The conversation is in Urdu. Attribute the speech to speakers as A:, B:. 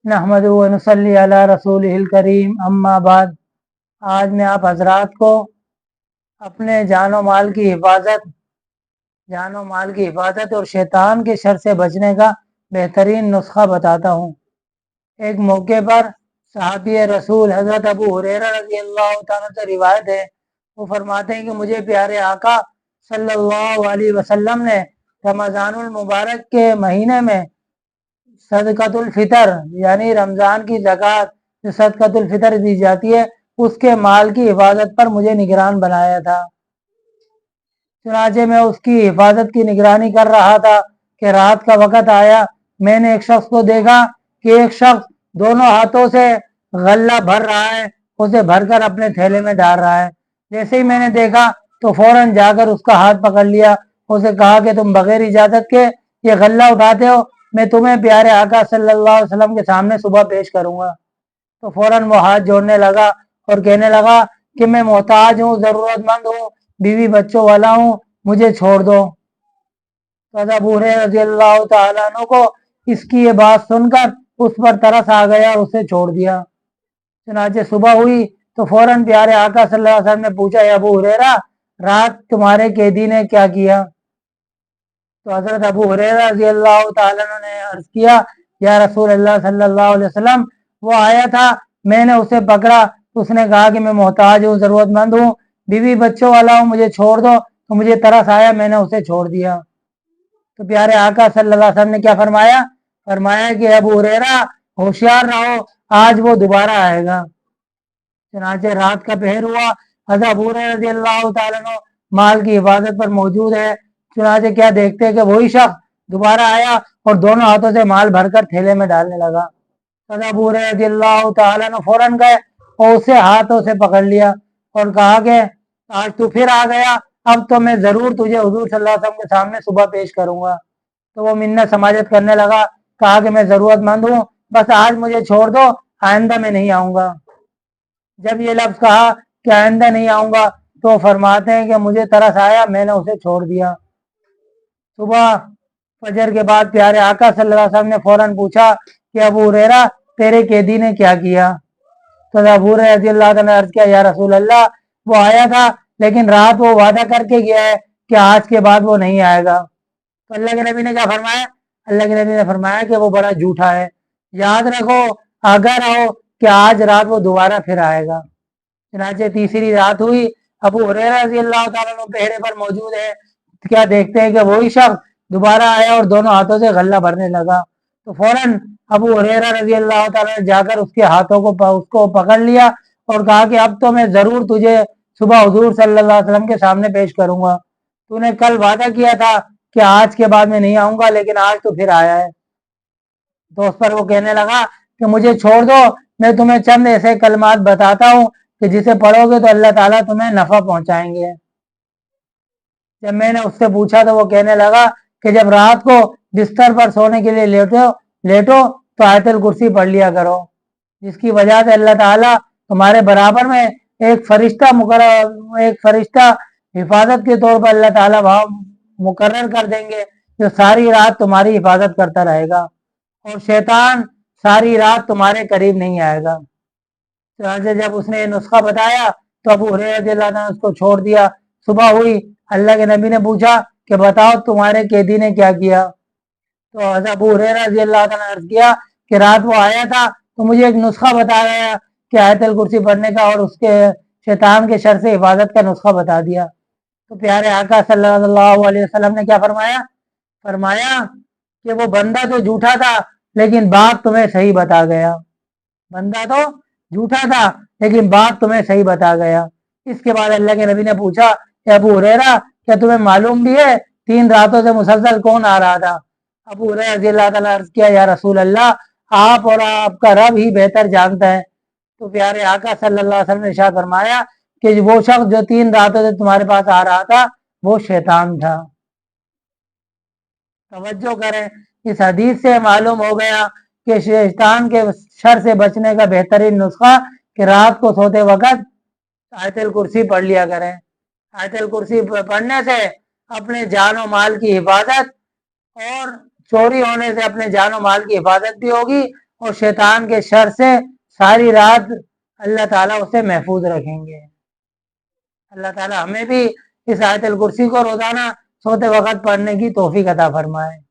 A: نحمد و نصلی علی رسول الکریم اما بعد۔ آج میں آپ حضرات کو اپنے جان و مال کی حفاظت اور شیطان کے شر سے بچنے کا بہترین نسخہ بتاتا ہوں۔ ایک موقع پر صحابی رسول حضرت ابو ہریرہ رضی اللہ تعالیٰ سے روایت ہے، وہ فرماتے ہیں کہ مجھے پیارے آقا صلی اللہ علیہ وسلم نے رمضان المبارک کے مہینے میں صدقۃ الفطر یعنی رمضان کی زکوٰۃ جو صدقۃ الفطر دی جاتی ہے اس کے مال کی حفاظت پر مجھے نگران بنایا تھا۔ چنانچہ میں اس کی حفاظت کی نگرانی کر رہا تھا کہ رات کا وقت آیا، میں نے ایک شخص کو دیکھا کہ ایک شخص دونوں ہاتھوں سے غلہ بھر رہا ہے، اسے بھر کر اپنے تھیلے میں ڈال رہا ہے۔ جیسے ہی میں نے دیکھا تو فوراً جا کر اس کا ہاتھ پکڑ لیا، اسے کہا کہ تم بغیر اجازت کے یہ غلہ اٹھاتے ہو، میں تمہیں پیارے آقا صلی اللہ علیہ وسلم کے سامنے صبح پیش کروں گا۔ تو فوراً وہ ہاتھ جوڑنے لگا اور کہنے لگا کہ میں محتاج ہوں، ضرورت مند ہوں، بیوی بچوں والا ہوں، مجھے چھوڑ دو۔ تو ابو ہریرہ رضی اللہ تعالیٰ عنہ کو اس کی یہ بات سن کر اس پر ترس آ گیا اور اسے چھوڑ دیا۔ چنانچہ صبح ہوئی تو فوراً پیارے آقا صلی اللہ علیہ وسلم نے پوچھا، ابو ہریرہ رات تمہارے قیدی نے کیا کیا؟ تو حضرت ابو ہریرہ رضی اللہ تعالیٰ عنہ نے عرض کیا، یا رسول اللہ صلی اللہ علیہ وسلم وہ آیا تھا، میں نے اسے پکڑا، اس نے کہا کہ میں محتاج ہوں، ضرورت مند ہوں، بیوی بچوں والا ہوں، مجھے چھوڑ دو، تو مجھے ترس آیا، میں نے اسے چھوڑ دیا۔ تو پیارے آقا صلی اللہ علیہ وسلم نے کیا فرمایا؟ فرمایا کہ ابو ہریرہ ہوشیار رہو، آج وہ دوبارہ آئے گا۔ چنانچہ رات کا پہر ہوا، حضرت ابو ہریرہ رضی اللہ تعالیٰ عنہ مال کی حفاظت پر موجود ہے۔ چنانچہ کیا دیکھتے کہ وہی شخص دوبارہ آیا اور دونوں ہاتھوں سے مال بھر کر تھیلے میں ڈالنے لگا۔ حضرت ابو ہریرہ رضی اللہ تعالیٰ عنہ فوراً گئے اور اسے ہاتھوں سے پکڑ لیا اور کہا کہ آج تو پھر آ گیا، اب تو میں ضرور تجھے حضور صلی اللہ علیہ وسلم کے سامنے صبح پیش کروں گا۔ تو وہ منت سماجت کرنے لگا، کہا کہ میں ضرورت مند ہوں، بس آج مجھے چھوڑ دو، آئندہ میں نہیں آؤں گا۔ جب یہ لفظ کہا کہ آئندہ نہیں آؤں گا تو فرماتے ہیں کہ مجھے ترس آیا، میں نے اسے چھوڑ دیا۔ صبح فجر کے بعد پیارے آقا صلی اللہ علیہ وسلم نے فوراً پوچھا کہ ابو ہریرہ تیرے قیدی نے کیا کیا؟ تو ابو ہریرہ رضی اللہ عنہ نے عرض کیا، یا رسول اللہ وہ آیا تھا لیکن رات وہ وعدہ کر کے گیا ہے کہ آج کے بعد وہ نہیں آئے گا۔ تو اللہ کے نبی نے کیا فرمایا؟ اللہ کے نبی نے فرمایا کہ وہ بڑا جھوٹا ہے، یاد رکھو، آگاہ رہو کہ آج رات وہ دوبارہ پھر آئے گا۔ چنانچہ تیسری رات ہوئی، ابو ہریرہ رضی اللہ تعالیٰ عنہ پہرے پر موجود ہے، کیا دیکھتے ہیں کہ وہی شخص دوبارہ آیا اور دونوں ہاتھوں سے غلہ بھرنے لگا۔ تو فوراً ابو ہریرہ رضی اللہ تعالیٰ نے جا کر اس کے ہاتھوں کو اس کو پکڑ لیا اور کہا کہ اب تو میں ضرور تجھے صبح حضور صلی اللہ علیہ وسلم کے سامنے پیش کروں گا، تو نے کل وعدہ کیا تھا کہ آج کے بعد میں نہیں آؤں گا، لیکن آج تو پھر آیا ہے۔ تو اس پر وہ کہنے لگا کہ مجھے چھوڑ دو، میں تمہیں چند ایسے کلمات بتاتا ہوں کہ جسے پڑھو گے تو اللہ تعالیٰ تمہیں نفع پہنچائیں گے۔ جب میں نے اس سے پوچھا تو وہ کہنے لگا کہ جب رات کو بستر پر سونے کے لیے لیٹو تو آیت الکرسی پڑھ لیا کرو، جس کی وجہ سے اللہ تعالیٰ تمہارے برابر میں ایک فرشتہ حفاظت کے طور پر اللہ تعالیٰ وہاں مقرر کر دیں گے جو ساری رات تمہاری حفاظت کرتا رہے گا اور شیطان ساری رات تمہارے قریب نہیں آئے گا۔ چنانچہ جب اس نے یہ نسخہ بتایا تو ابو ہریرہ رضی اللہ عنہ نے اس کو چھوڑ دیا۔ صبح ہوئی، اللہ کے نبی نے پوچھا کہ بتاؤ تمہارے قیدی نے کیا کیا؟ تو حضرت ابو ہریرہ رضی اللہ عنہ نے عرض کیا کہ رات وہ آیا تھا تو مجھے ایک نسخہ بتایا گیا کہ آیت الکرسی پڑھنے کا اور اس کے شیطان کے شر سے حفاظت کا نسخہ بتا دیا۔ تو پیارے آقا صلی اللہ علیہ وسلم نے کیا فرمایا؟ فرمایا کہ وہ بندہ تو جھوٹا تھا لیکن بات تمہیں صحیح بتا گیا۔ بندہ تو جھوٹا تھا لیکن بات تمہیں صحیح بتا گیا۔ اس کے بعد اللہ کے نبی نے پوچھا کہ ابو ہریرہ کیا تمہیں معلوم بھی ہے 3 راتوں سے مسلسل کون آ رہا تھا؟ ابو ہریرہ رضی اللہ تعالیٰ نے عرض کیا، یا رسول اللہ آپ اور آپ کا رب ہی بہتر جانتا ہے۔ تو پیارے آقا صلی اللہ علیہ وسلم نے ارشاد فرمایا کہ وہ شخص جو 3 راتوں سے تمہارے پاس آ رہا تھا وہ شیطان تھا۔ توجہ کریں، اس حدیث سے معلوم ہو گیا کہ شیطان کے شر سے بچنے کا بہترین نسخہ کہ رات کو سوتے وقت آیت الکرسی پڑھ لیا کریں۔ آیت الکرسی پڑھنے سے اپنے جان و مال کی حفاظت اور چوری ہونے سے اپنے جان و مال کی حفاظت بھی ہوگی اور شیطان کے شر سے ساری رات اللہ تعالیٰ اسے محفوظ رکھیں گے۔ اللہ تعالیٰ ہمیں بھی اس آیت الکرسی کو روزانہ سوتے وقت پڑھنے کی توفیق عطا فرمائے۔